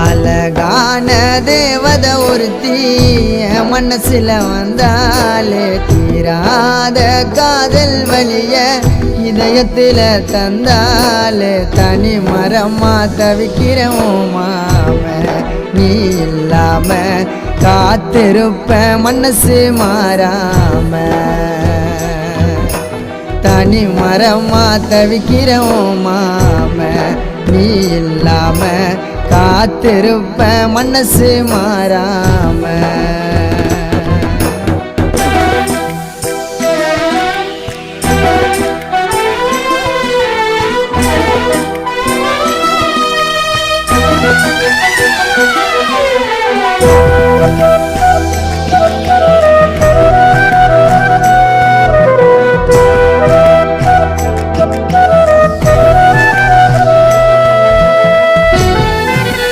அழகான தேவத ஒருத்தி மனசுல வந்தாலே தீராத காதல் வலிய இதயத்துல தந்தாலே தனி மரமா தவிக்கிறோம் மாம நீ இல்லாம காத்திருப்ப மனசு மாறாம தனி மரமா தவிக்கிறோம் மாம நீ இல்லாம காத்திருப்ப மனசு மாறாம Thank you.